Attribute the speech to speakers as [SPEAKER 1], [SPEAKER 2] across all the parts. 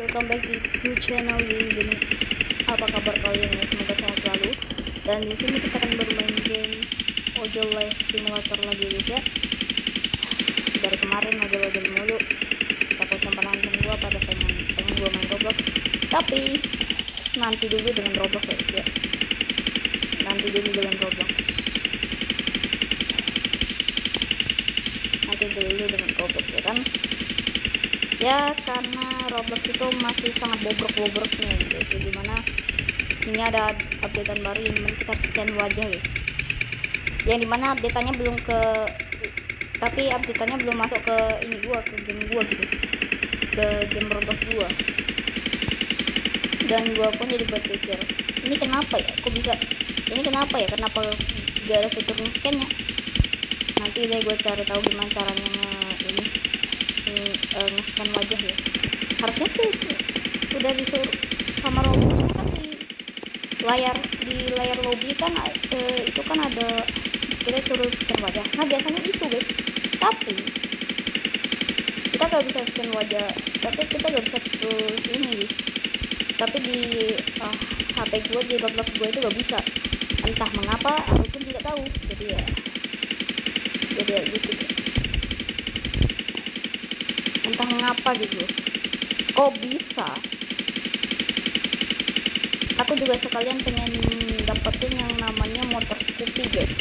[SPEAKER 1] welcome back to channel ini. Apa kabar kalian ya? Semoga sehat selalu. Dan di sini kita akan bermain game Ojol Life Simulator lagi guys ya. Dari kemarin ojol-ojol mulu. Takutnya penonton gua pada pengen gua main Roblox. Tapi nanti dulu dengan Roblox ya guys ya. Nanti dulu dengan Roblox. Nanti dulu dengan Roblox ya kan. Ya karena Roblox itu masih sangat bobrok-bobroknya guys, dimana ini ada updatean baru yang dimana kita scan wajah guys, yang dimana updateannya belum ke, tapi updateannya belum masuk ke ini gua, ke game gua gitu, ke game Roblox gua. Dan gua pun jadi berpikir, ini kenapa ya, kok bisa, ini kenapa ya, kenapa gak ada fitur scan nya. Nanti deh gua cari tahu gimana caranya ini nge-scan wajah ya. Harusnya sih udah disuruh sama Roblox kan di layar lobby kan itu kan ada kita suruh scan wajah. Nah biasanya gitu guys, tapi kita gak bisa scan wajah, tapi kita gak bisa terus ini guys. Tapi di HP gue di Roblox gue itu gak bisa, entah mengapa aku pun tidak tahu. Jadi ya gitu, entah mengapa gitu, kok bisa. Aku juga sekalian pengen dapetin yang namanya motor Scoopy guys.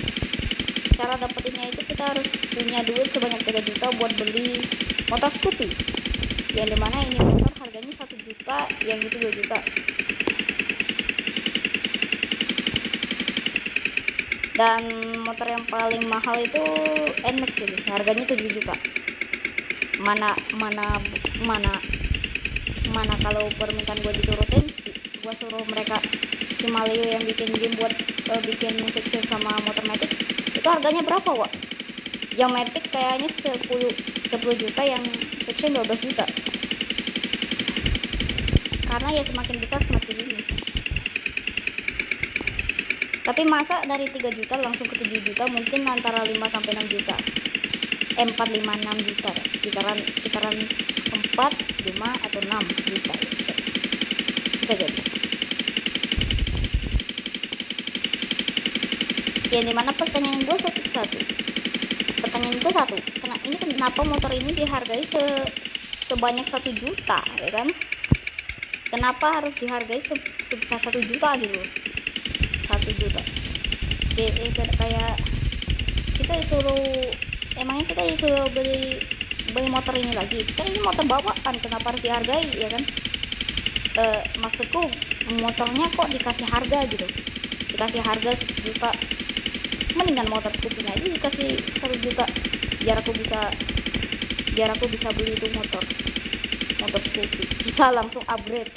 [SPEAKER 1] Cara dapetinnya itu kita harus punya duit sebanyak 3 juta buat beli motor Scoopy, yang dimana ini motor harganya 1 juta, yang itu 2 juta. Dan motor yang paling mahal itu NMAX ya guys, harganya 7 juta. Mana kalau permintaan gue diturutin, gue suruh mereka si Malio yang bikin game buat bikin fiction sama motor Matic, itu harganya berapa wak? Yang Matic kayaknya 10 juta, yang fiction 12 juta. Karena ya semakin besar semakin ini. Tapi masa dari 3 juta langsung ke 7 juta, mungkin antara 5 sampai 6 juta. 4, 5, 6 juta, sekitaran 4, 5 atau 6 juta bisa jadi. Yang dimana pertanyaan gue satu, ini kenapa motor ini dihargai sebanyak 1 juta ya kan? Kenapa harus dihargai sebesar 1 juta gitu? 1 juta kayak kita emangnya kita disuruh beli motor ini lagi, kan ini motor bawaan, kenapa harus dihargai ya kan? Maksudku motornya kok dikasih harga gitu, dikasih harga 1 juta, mendingan motor Scoopy aja dikasih 1 juta biar aku bisa beli itu motor Scoopy, bisa langsung upgrade.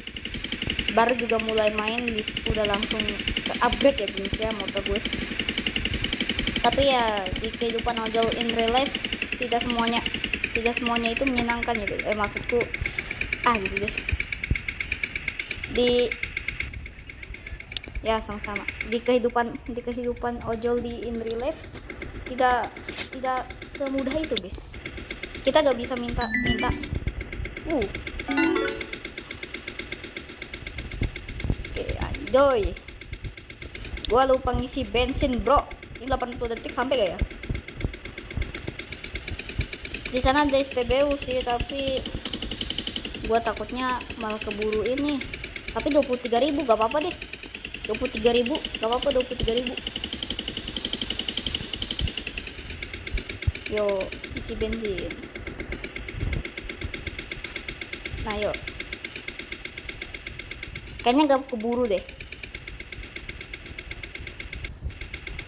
[SPEAKER 1] Baru juga mulai main udah langsung ke upgrade ya guys ya motor gue. Tapi ya di kehidupan ojol in real life tidak semuanya itu menyenangkan gitu. Maksudku gitu deh. Sama-sama di kehidupan ojol di in real life tidak semudah itu guys. Kita gak bisa minta anjoy, gua lupa ngisi bensin bro. Ini 80 detik sampai gak ya? Di sana ada SPBU sih, tapi gua takutnya malah keburu ini. Tapi 23.000 gak apa-apa deh. 23.000 gak apa-apa, 23.000. Yo, isi bensin. Nah, yuk. Kayaknya gak keburu deh.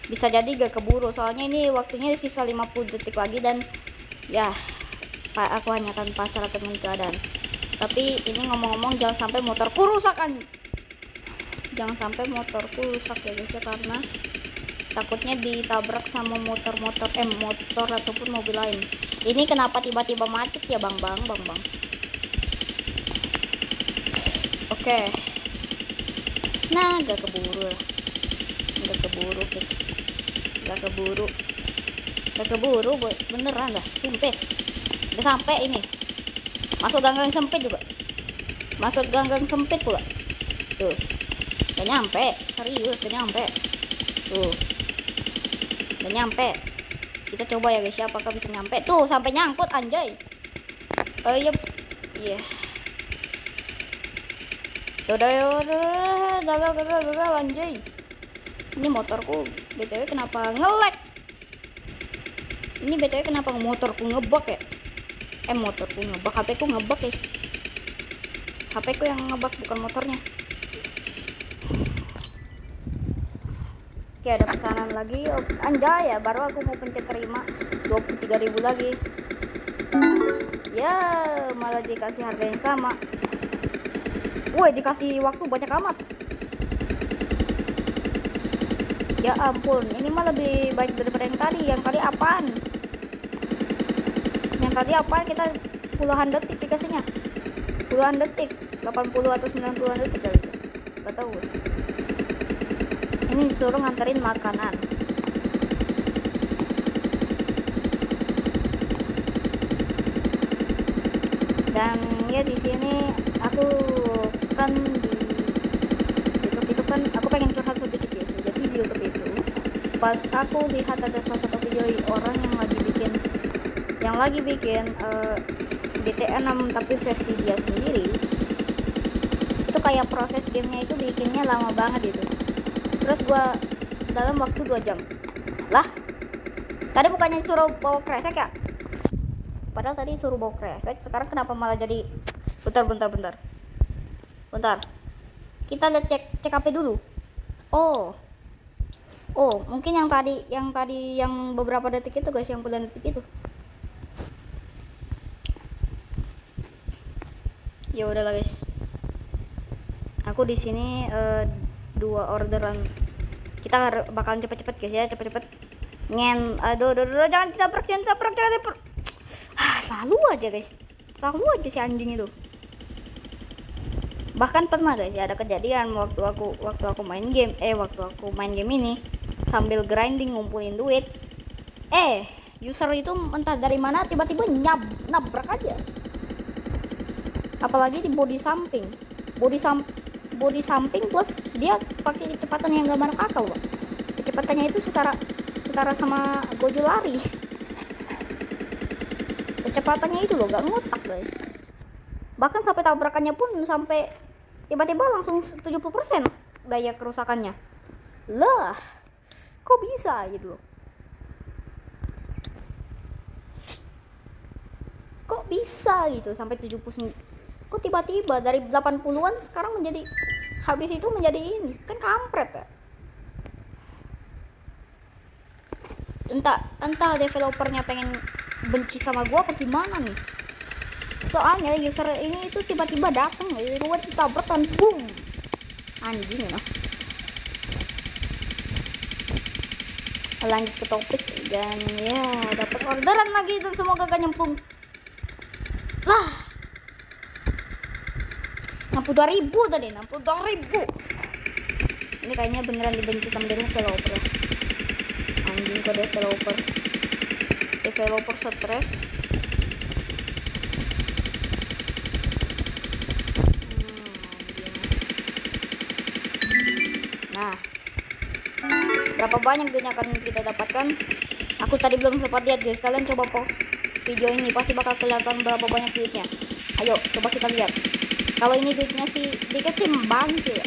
[SPEAKER 1] Bisa jadi gak keburu, soalnya ini waktunya sisa 50 detik lagi, dan ya aku hanya akan pasrah dengan keadaan. Tapi ini ngomong-ngomong, jangan sampai motorku rusak ya guys ya, karena takutnya ditabrak sama motor ataupun mobil lain. Ini kenapa tiba-tiba macet ya bang. Oke. Nah gak keburu fix. Gak keburu beneran dah, sumpah. Udah sampai ini, masuk gang sempit juga. Masuk gang-gang sempit pula. Tuh. Gak nyampe. Serius gak nyampe. Tuh. Gak nyampe. Kita coba ya guys ya, apakah bisa nyampe. Tuh sampai nyangkut anjay. Iya. Iya. Yaudah. Gagal anjay. Ini motorku BTW kenapa nge-lag? Ini BTW kenapa motorku ngebug ya? Motorku ngebug, HP ku ngebug guys. HP ku yang ngebug bukan motornya. Oke, ada pesanan lagi. Anjay ya, baru aku mau pencet terima 23.000 lagi. Ya, malah dikasih harga yang sama. Woi, dikasih waktu banyak amat. Ya ampun, ini mah lebih baik daripada yang tadi. Yang tadi apaan? Yang tadi apaan? Kita puluhan detik dikasihnya. Puluhan detik, 80 atau 90-an detik kali itu. Gak tahu. Ini disuruh nganterin makanan. Dan ya di sini aku kan di YouTube itu kan aku pengen curhat sedikit ya. Jadi di YouTube itu pas aku lihat ada salah satu video orang yang lagi bikin GTA 6 tapi versi dia sendiri. Itu kayak proses gamenya itu bikinnya lama banget itu. Terus gua dalam waktu 2 jam. Lah, tadi bukannya suruh bawa kresek ya? Padahal tadi suruh bawa kresek, sekarang kenapa malah jadi bentar. Kita lihat cek HP dulu. Oh, mungkin yang beberapa detik itu guys, yang puluhan detik itu. Ya udahlah guys. Aku di sini 2 orderan. Kita bakalan cepet-cepet guys ya, cepet-cepet. Aduh, jangan ditabrak. Selalu aja guys. Selalu aja si anjing itu. Bahkan pernah guys ya, ada kejadian waktu aku main game ini sambil grinding ngumpulin duit. User itu entah dari mana tiba-tiba nabrak aja. Apalagi di body samping plus dia pakai kecepatan yang gak masuk akal, Pak. Kecepatannya itu setara sama Gojo lari. Kecepatannya itu loh gak ngotak guys. Bahkan sampai tabrakannya pun sampai tiba-tiba langsung 70% daya kerusakannya. Lah, kok bisa gitu loh. Kok bisa gitu sampai 70%. Kok tiba-tiba dari 80-an sekarang menjadi habis itu menjadi ini. Kan kampret ya. Entah developernya pengen benci sama gua apa gimana nih. Soalnya user ini itu tiba-tiba datang ruwet ditabrak dan boom. Anjing ya. Lanjut ke topik dan ya dapat orderan lagi itu, semoga gak nyemplung. Lah. 62.000 tadi, 62.000. Ini kayaknya beneran dibenci sama developer. Anjing kok developer stres. Nah, berapa banyak duitnya akan kita dapatkan? Aku tadi belum sempat lihat guys. Kalian coba pause video ini, pasti bakal kelihatan berapa banyak duitnya. Ayo coba kita lihat. Kalau ini duitnya sih dikit sih membantu ya.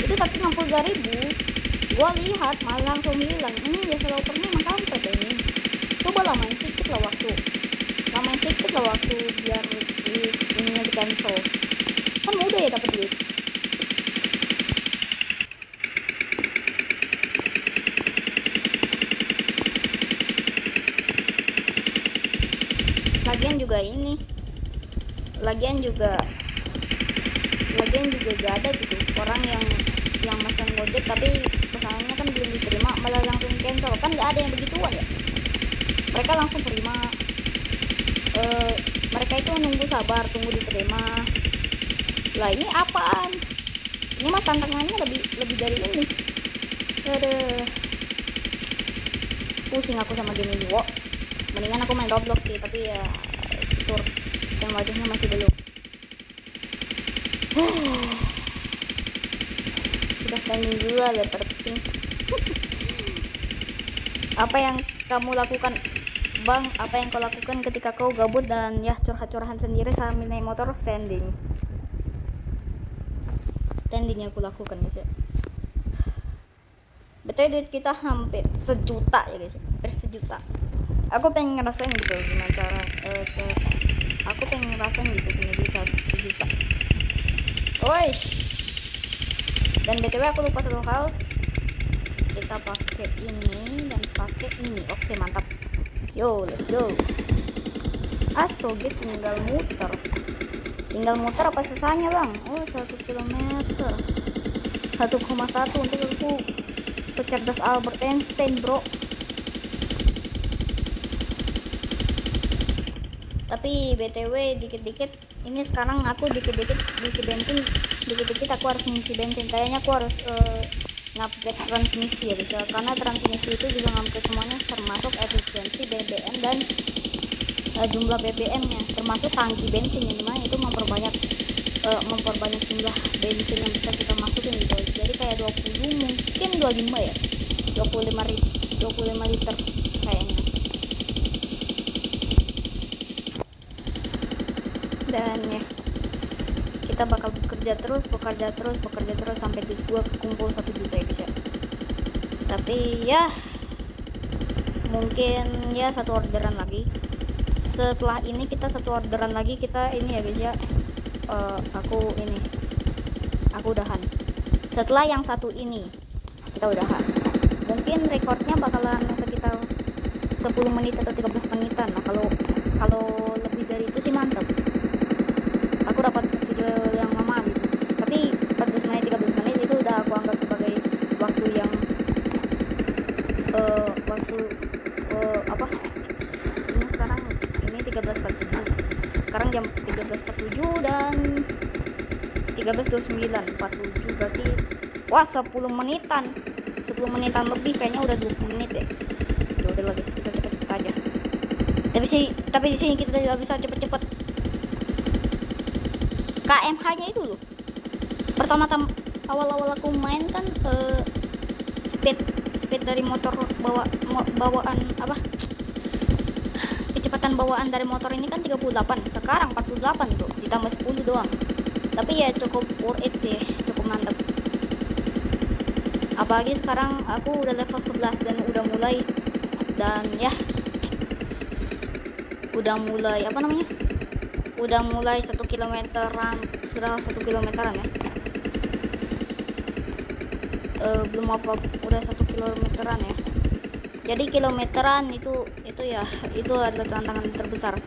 [SPEAKER 1] Itu tapi 62.000. Gua lihat malah langsung bilang ini developernya emang kampret ini. Coba lah main sedikit lah waktu biar ininya di cancel. Kan mudah ya dapat duit. Lagian juga gak ada gitu orang yang pesan Gojek tapi pesanannya kan belum diterima malah langsung cancel. Kan gak ada yang begituan ya, mereka langsung terima. Mereka itu menunggu sabar tunggu diterima. Lah ini apaan? Ini mah tantangannya lebih dari ini. Pusing aku sama game ini. Mendingan aku main Roblox sih, tapi ya fitur dan wajahnya masih belum. Udah standing dulu lah daripada pusing. Apa yang kamu lakukan, Bang? Apa yang kau lakukan ketika kau gabut dan ya curhat-curhat sendiri sambil naik motor? Standing yang aku lakukan guys ya. Betul, duit kita hampir 1 juta ya guys, hampir 1 juta. Aku pengen ngerasain gitu gimana cara, aku pengen ngerasain gitu punya duit 1 juta. Oish. Dan BTW aku lupa satu hal, kita pakai ini dan pakai ini. Oke, mantap. Yo, let's go. Astoge, tinggal muter apa susahnya bang? Oh, 1 kilometer 1,1 untuk aku secerdas Albert Einstein bro. Tapi BTW dikit-dikit ini sekarang aku dikit-dikit isi bensin, dikit-dikit aku harus ngisi bensin. Kayaknya aku harus ngupgrade transmisi ya guys, karena transmisi itu juga ngupgrade semuanya, termasuk efisiensi BBM dan jumlah BBM nya, termasuk tangki bensin yang dimana itu memperbanyak jumlah bensin yang bisa kita masukin gitu. Jadi kayak 20 mungkin 25 ya, 25 liter kayaknya. Dan ya kita bakal bekerja terus sampai gua kumpul 1 juta ya guys ya. Tapi ya mungkin ya 1 orderan lagi. Setelah ini kita 1 orderan lagi, kita ini ya guys ya, aku udahan. Setelah yang 1 ini kita udahan. Mungkin rekornya bakalan sekitar 10 menit atau 13 menitan. Nah kalau lebih dari itu sih mantap. Aku dapat video yang lama gitu. Tapi 14 menit 13 menit itu udah aku anggap sebagai waktu yang apa? Ini sekarang ini 13.47. Sekarang jam 13.47 dan 13.29 47, berarti wah 10 menitan lebih, kayaknya udah 20 menit deh. Ya udah lagi, kita cepet aja. Tapi di sini kita tidak bisa cepet-cepet. KMH nya itu loh, pertama-tama awal-awal aku main kan speed dari motor bawaan apa, kecepatan bawaan dari motor ini kan 38, sekarang 48 tuh, ditambah 10 doang. Tapi ya cukup worth it sih, cukup mantap. Apalagi sekarang aku udah level 11 dan udah mulai 1 kilometeran, sudah 1 kilometeran ya. Belum apa, udah 1 kilometeran ya. Jadi kilometeran itu ya, itu adalah tantangan terbesar.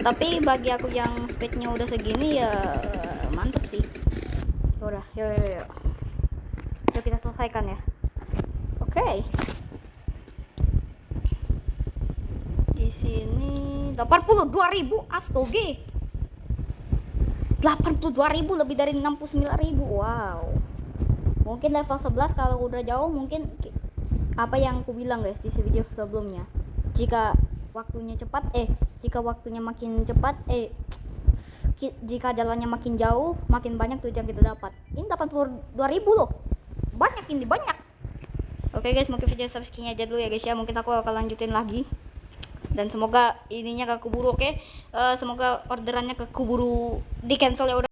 [SPEAKER 1] Tapi bagi aku yang speednya udah segini ya mantep sih. Udah, yuk kita selesaikan ya. Oke. Di sini 82.000 astoge. 82.000 lebih dari 69.000. Wow. Mungkin level 11 kalau udah jauh, mungkin apa yang aku bilang guys di video sebelumnya. Jika waktunya makin cepat, jika jalannya makin jauh, makin banyak tuh yang kita dapat. Ini 82.000 loh. Banyak. Oke guys, mungkin video subscribe-nya aja dulu ya guys ya. Mungkin aku akan lanjutin lagi. Dan semoga ininya ke keburu, oke? Semoga orderannya ke keburu di cancel ya udah.